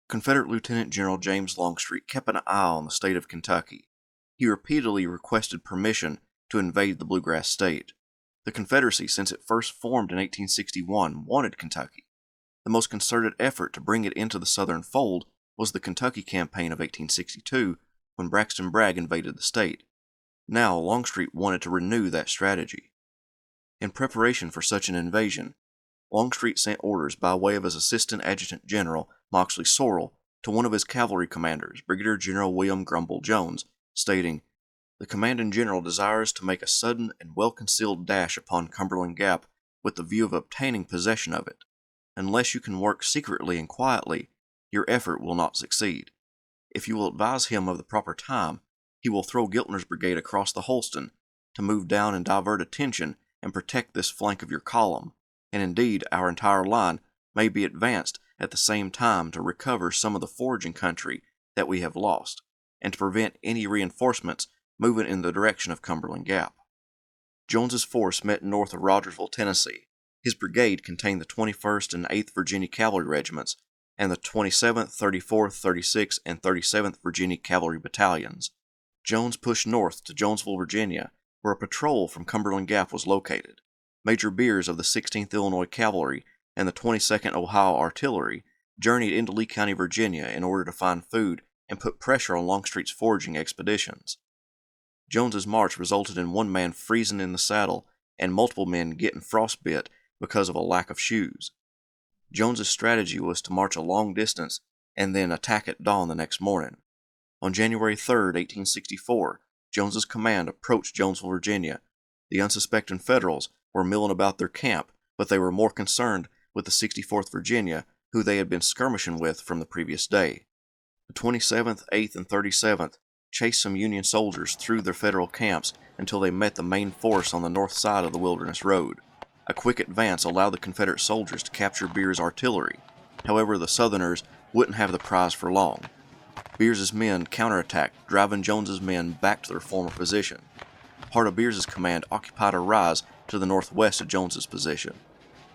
Confederate Lieutenant General James Longstreet kept an eye on the state of Kentucky. He repeatedly requested permission to invade the Bluegrass State. The Confederacy, since it first formed in 1861, wanted Kentucky. The most concerted effort to bring it into the Southern fold was the Kentucky Campaign of 1862, when Braxton Bragg invaded the state. Now Longstreet wanted to renew that strategy. In preparation for such an invasion, Longstreet sent orders by way of his Assistant Adjutant General, Moxley Sorrell, to one of his cavalry commanders, Brigadier General William Grumble Jones, stating, "The Commanding General desires to make a sudden and well-concealed dash upon Cumberland Gap with the view of obtaining possession of it. Unless you can work secretly and quietly, your effort will not succeed. If you will advise him of the proper time, he will throw Giltner's brigade across the Holston to move down and divert attention and protect this flank of your column, and indeed our entire line may be advanced at the same time to recover some of the foraging country that we have lost, and to prevent any reinforcements moving in the direction of Cumberland Gap." Jones's force met north of Rogersville, Tennessee. His brigade contained the 21st and 8th Virginia Cavalry Regiments and the 27th, 34th, 36th, and 37th Virginia Cavalry Battalions. Jones pushed north to Jonesville, Virginia, where a patrol from Cumberland Gap was located. Major Beers of the 16th Illinois Cavalry and the 22nd Ohio Artillery journeyed into Lee County, Virginia in order to find food and put pressure on Longstreet's foraging expeditions. Jones's march resulted in one man freezing in the saddle and multiple men getting frostbite because of a lack of shoes. Jones's strategy was to march a long distance and then attack at dawn the next morning. On January 3, 1864, Jones's command approached Jonesville, Virginia. The unsuspecting Federals were milling about their camp, but they were more concerned with the 64th Virginia, who they had been skirmishing with from the previous day. The 27th, 8th, and 37th chased some Union soldiers through their Federal camps until they met the main force on the north side of the Wilderness Road. A quick advance allowed the Confederate soldiers to capture Beer's artillery. However, the Southerners wouldn't have the prize for long. Beer's men counterattacked, driving Jones's men back to their former position. Part of Beer's command occupied a rise to the northwest of Jones's position.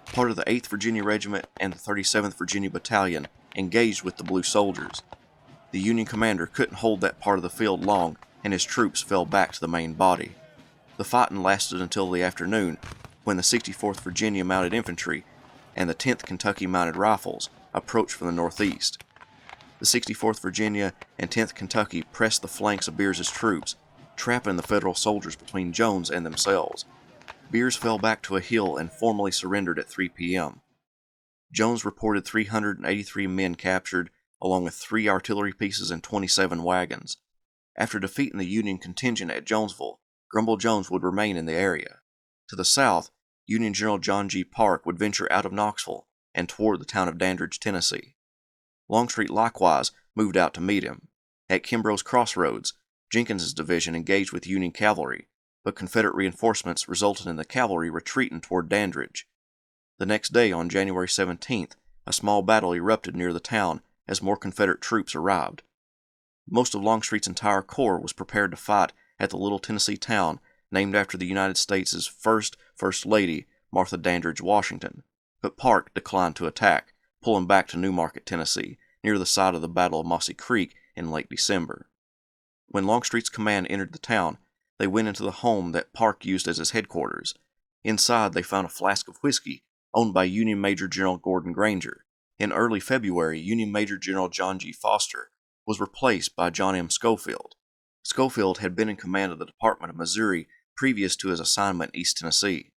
Part of the 8th Virginia Regiment and the 37th Virginia Battalion engaged with the Blue soldiers. The Union commander couldn't hold that part of the field long, and his troops fell back to the main body. The fighting lasted until the afternoon, when the 64th Virginia Mounted Infantry and the 10th Kentucky Mounted Rifles approached from the northeast. The 64th Virginia and 10th Kentucky pressed the flanks of Beer's troops, trapping the Federal soldiers between Jones and themselves. Beers fell back to a hill and formally surrendered at 3 p.m. Jones reported 383 men captured, along with 3 artillery pieces and 27 wagons. After defeating the Union contingent at Jonesville, Grumble Jones would remain in the area. To the south, Union General John G. Parke would venture out of Knoxville and toward the town of Dandridge, Tennessee. Longstreet likewise moved out to meet him. At Kimbrough's Crossroads, Jenkins's division engaged with Union cavalry, but Confederate reinforcements resulted in the cavalry retreating toward Dandridge. The next day, on January 17th, a small battle erupted near the town as more Confederate troops arrived. Most of Longstreet's entire corps was prepared to fight at the little Tennessee town named after the United States' First Lady, Martha Dandridge Washington, but Parke declined to attack, pulling back to New Market, Tennessee, near the site of the Battle of Mossy Creek in late December. When Longstreet's command entered the town, they went into the home that Parke used as his headquarters. Inside, they found a flask of whiskey owned by Union Major General Gordon Granger. In early February, Union Major General John G. Foster was replaced by John M. Schofield. Schofield had been in command of the Department of Missouri previous to his assignment in East Tennessee.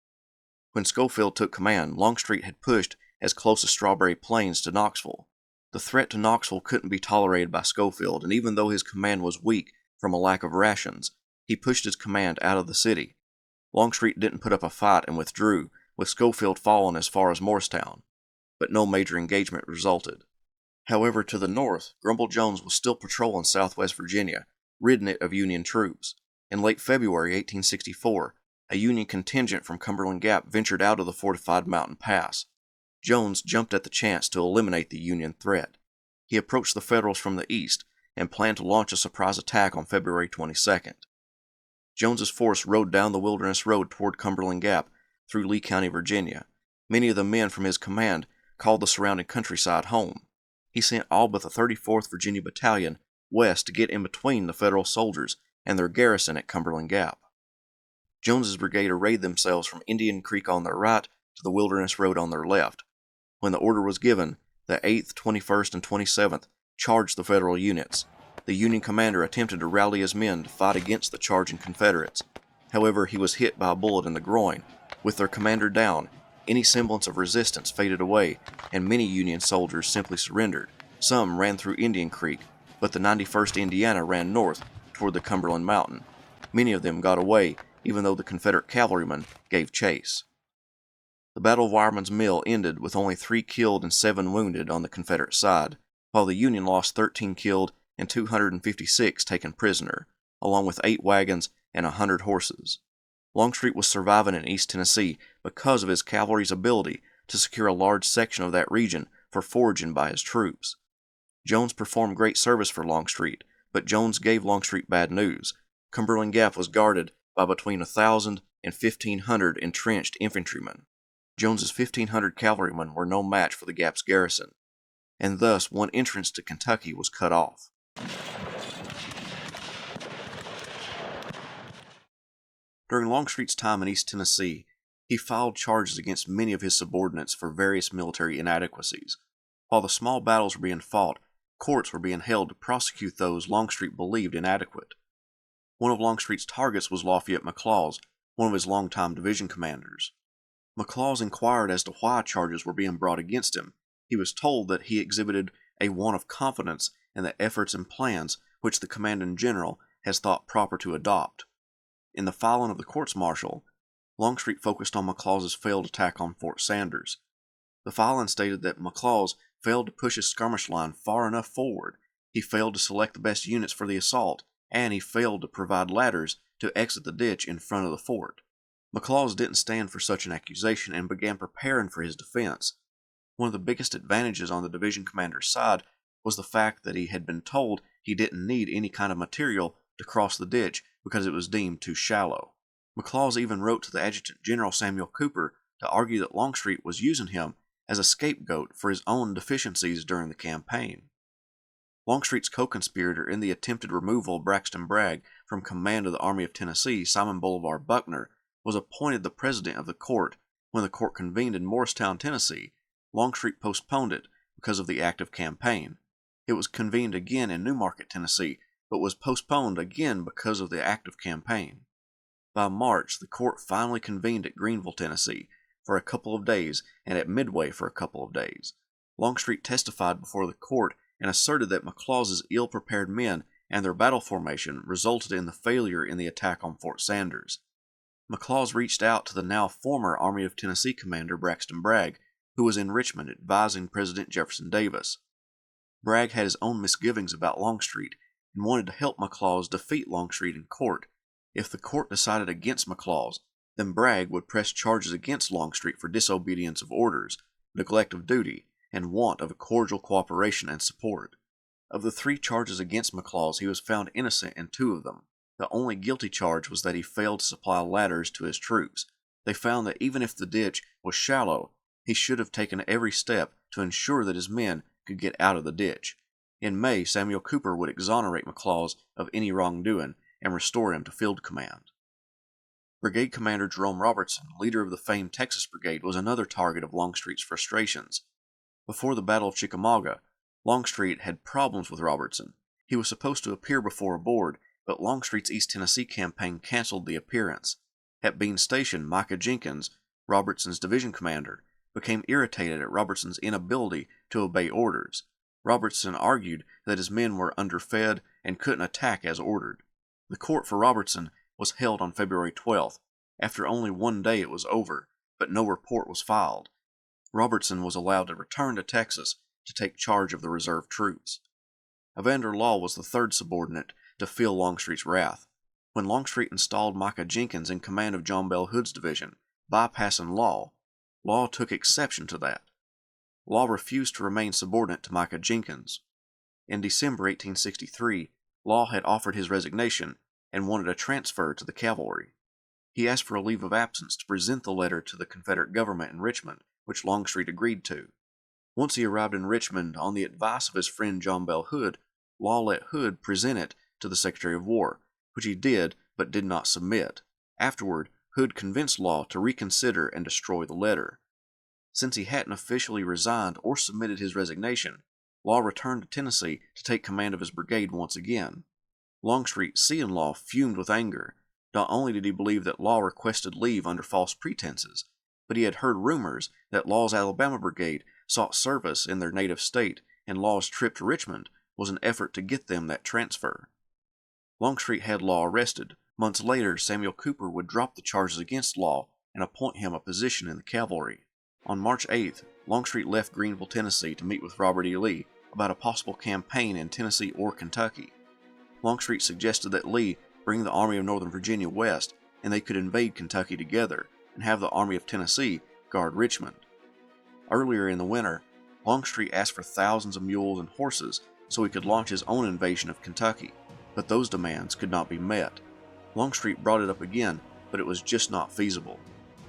When Schofield took command, Longstreet had pushed as close as Strawberry Plains to Knoxville. The threat to Knoxville couldn't be tolerated by Schofield, and even though his command was weak from a lack of rations, he pushed his command out of the city. Longstreet didn't put up a fight and withdrew, with Schofield falling as far as Morristown, but no major engagement resulted. However, to the north, Grumble Jones was still patrolling southwest Virginia, ridding it of Union troops. In late February 1864, a Union contingent from Cumberland Gap ventured out of the fortified mountain pass. Jones jumped at the chance to eliminate the Union threat. He approached the Federals from the east and planned to launch a surprise attack on February 22nd. Jones's force rode down the Wilderness Road toward Cumberland Gap through Lee County, Virginia. Many of the men from his command called the surrounding countryside home. He sent all but the 34th Virginia Battalion west to get in between the Federal soldiers and their garrison at Cumberland Gap. Jones's brigade arrayed themselves from Indian Creek on their right to the Wilderness Road on their left. When the order was given, the 8th, 21st, and 27th charged the Federal units. The Union commander attempted to rally his men to fight against the charging Confederates. However, he was hit by a bullet in the groin. With their commander down, any semblance of resistance faded away, and many Union soldiers simply surrendered. Some ran through Indian Creek, but the 91st Indiana ran north toward the Cumberland Mountain. Many of them got away, even though the Confederate cavalrymen gave chase. The Battle of Wyerman's Mill ended with only 3 killed and 7 wounded on the Confederate side, while the Union lost 13 killed and 256 taken prisoner, along with 8 wagons and 100 horses. Longstreet was surviving in East Tennessee because of his cavalry's ability to secure a large section of that region for foraging by his troops. Jones performed great service for Longstreet, but Jones gave Longstreet bad news. Cumberland Gap was guarded by between 1,000 and 1,500 entrenched infantrymen. Jones's 1,500 cavalrymen were no match for the Gap's garrison, and thus one entrance to Kentucky was cut off. During Longstreet's time in East Tennessee, he filed charges against many of his subordinates for various military inadequacies. While the small battles were being fought, courts were being held to prosecute those Longstreet believed inadequate. One of Longstreet's targets was Lafayette McLaws, one of his longtime division commanders. McLaws inquired as to why charges were being brought against him. He was told that he exhibited a want of confidence in the efforts and plans which the commanding general has thought proper to adopt. In the filing of the courts-martial, Longstreet focused on McLaws's failed attack on Fort Sanders. The filing stated that McLaws failed to push his skirmish line far enough forward. He failed to select the best units for the assault, and he failed to provide ladders to exit the ditch in front of the fort. McLaws didn't stand for such an accusation and began preparing for his defense. One of the biggest advantages on the division commander's side was the fact that he had been told he didn't need any kind of material to cross the ditch because it was deemed too shallow. McLaws even wrote to the Adjutant General Samuel Cooper to argue that Longstreet was using him as a scapegoat for his own deficiencies during the campaign. Longstreet's co-conspirator in the attempted removal of Braxton Bragg from command of the Army of Tennessee, Simon Bolivar Buckner, was appointed the president of the court. When the court convened in Morristown, Tennessee, Longstreet postponed it because of the active campaign. It was convened again in Newmarket, Tennessee, but was postponed again because of the active campaign. By March, the court finally convened at Greenville, Tennessee, for a couple of days and at Midway for a couple of days. Longstreet testified before the court and asserted that McLaws's ill-prepared men and their battle formation resulted in the failure in the attack on Fort Sanders. McLaws reached out to the now former Army of Tennessee commander Braxton Bragg, who was in Richmond advising President Jefferson Davis. Bragg had his own misgivings about Longstreet and wanted to help McLaws defeat Longstreet in court. If the court decided against McLaws, then Bragg would press charges against Longstreet for disobedience of orders, neglect of duty, and want of a cordial cooperation and support. Of the 3 charges against McLaws, he was found innocent in 2 of them. The only guilty charge was that he failed to supply ladders to his troops. They found that even if the ditch was shallow, he should have taken every step to ensure that his men could get out of the ditch. In May, Samuel Cooper would exonerate McLaws of any wrongdoing and restore him to field command. Brigade Commander Jerome Robertson, leader of the famed Texas Brigade, was another target of Longstreet's frustrations. Before the Battle of Chickamauga, Longstreet had problems with Robertson. He was supposed to appear before a board, but Longstreet's East Tennessee campaign canceled the appearance. At Bean Station, Micah Jenkins, Robertson's division commander, became irritated at Robertson's inability to obey orders. Robertson argued that his men were underfed and couldn't attack as ordered. The court for Robertson was held on February 12th. After only 1 day it was over, but no report was filed. Robertson was allowed to return to Texas to take charge of the reserve troops. Evander Law was the 3rd subordinate to feel Longstreet's wrath. When Longstreet installed Micah Jenkins in command of John Bell Hood's division, bypassing Law, Law took exception to that. Law refused to remain subordinate to Micah Jenkins. In December 1863, Law had offered his resignation and wanted a transfer to the cavalry. He asked for a leave of absence to present the letter to the Confederate government in Richmond, which Longstreet agreed to. Once he arrived in Richmond, on the advice of his friend John Bell Hood, Law let Hood present it to the Secretary of War, which he did but did not submit. Afterward, Hood convinced Law to reconsider and destroy the letter. Since he hadn't officially resigned or submitted his resignation, Law returned to Tennessee to take command of his brigade once again. Longstreet, seeing Law, fumed with anger. Not only did he believe that Law requested leave under false pretenses, but he had heard rumors that Law's Alabama brigade sought service in their native state, and Law's trip to Richmond was an effort to get them that transfer. Longstreet had Law arrested. Months later, Samuel Cooper would drop the charges against Law and appoint him a position in the cavalry. On March 8th, Longstreet left Greenville, Tennessee to meet with Robert E. Lee about a possible campaign in Tennessee or Kentucky. Longstreet suggested that Lee bring the Army of Northern Virginia west, and they could invade Kentucky together and have the Army of Tennessee guard Richmond. Earlier in the winter, Longstreet asked for thousands of mules and horses so he could launch his own invasion of Kentucky, but those demands could not be met. Longstreet brought it up again, but it was just not feasible.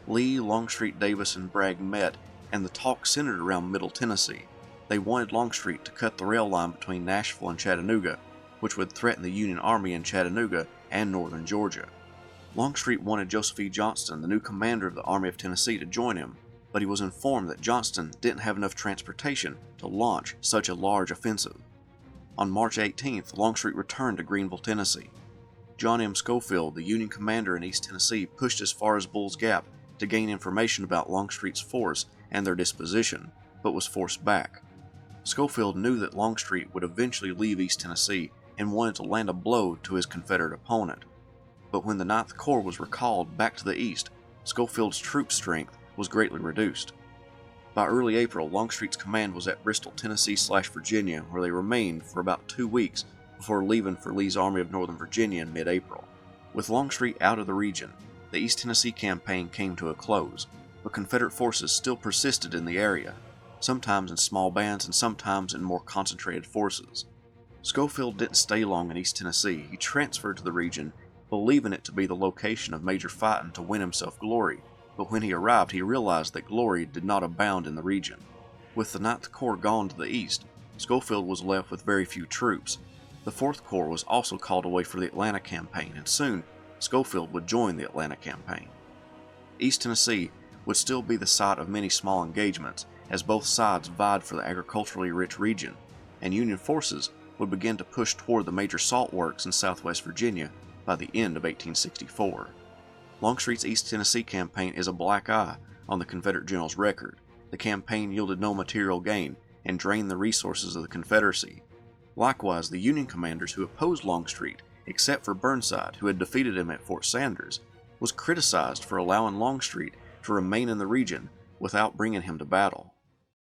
Lee, Longstreet, Davis, and Bragg met, and the talk centered around Middle Tennessee. They wanted Longstreet to cut the rail line between Nashville and Chattanooga, which would threaten the Union Army in Chattanooga and northern Georgia. Longstreet wanted Joseph E. Johnston, the new commander of the Army of Tennessee, to join him, but he was informed that Johnston didn't have enough transportation to launch such a large offensive. On March 18th, Longstreet returned to Greenville, Tennessee. John M. Schofield, the Union commander in East Tennessee, pushed as far as Bull's Gap to gain information about Longstreet's force and their disposition, but was forced back. Schofield knew that Longstreet would eventually leave East Tennessee and wanted to land a blow to his Confederate opponent. But when the 9th Corps was recalled back to the east, Schofield's troop strength was greatly reduced. By early April, Longstreet's command was at Bristol, Tennessee/Virginia, where they remained for about 2 weeks before leaving for Lee's Army of Northern Virginia in mid-April. With Longstreet out of the region, the East Tennessee campaign came to a close, but Confederate forces still persisted in the area, sometimes in small bands and sometimes in more concentrated forces. Schofield didn't stay long in East Tennessee. He transferred to the region, believing it to be the location of major fighting to win himself glory, but when he arrived he realized that glory did not abound in the region. With the 9th Corps gone to the east, Schofield was left with very few troops. The 4th Corps was also called away for the Atlanta campaign, and soon Schofield would join the Atlanta campaign. East Tennessee would still be the site of many small engagements, as both sides vied for the agriculturally rich region, and Union forces would begin to push toward the major salt works in southwest Virginia by the end of 1864. Longstreet's East Tennessee campaign is a black eye on the Confederate general's record. The campaign yielded no material gain and drained the resources of the Confederacy. Likewise, the Union commanders who opposed Longstreet, except for Burnside, who had defeated him at Fort Sanders, was criticized for allowing Longstreet to remain in the region without bringing him to battle.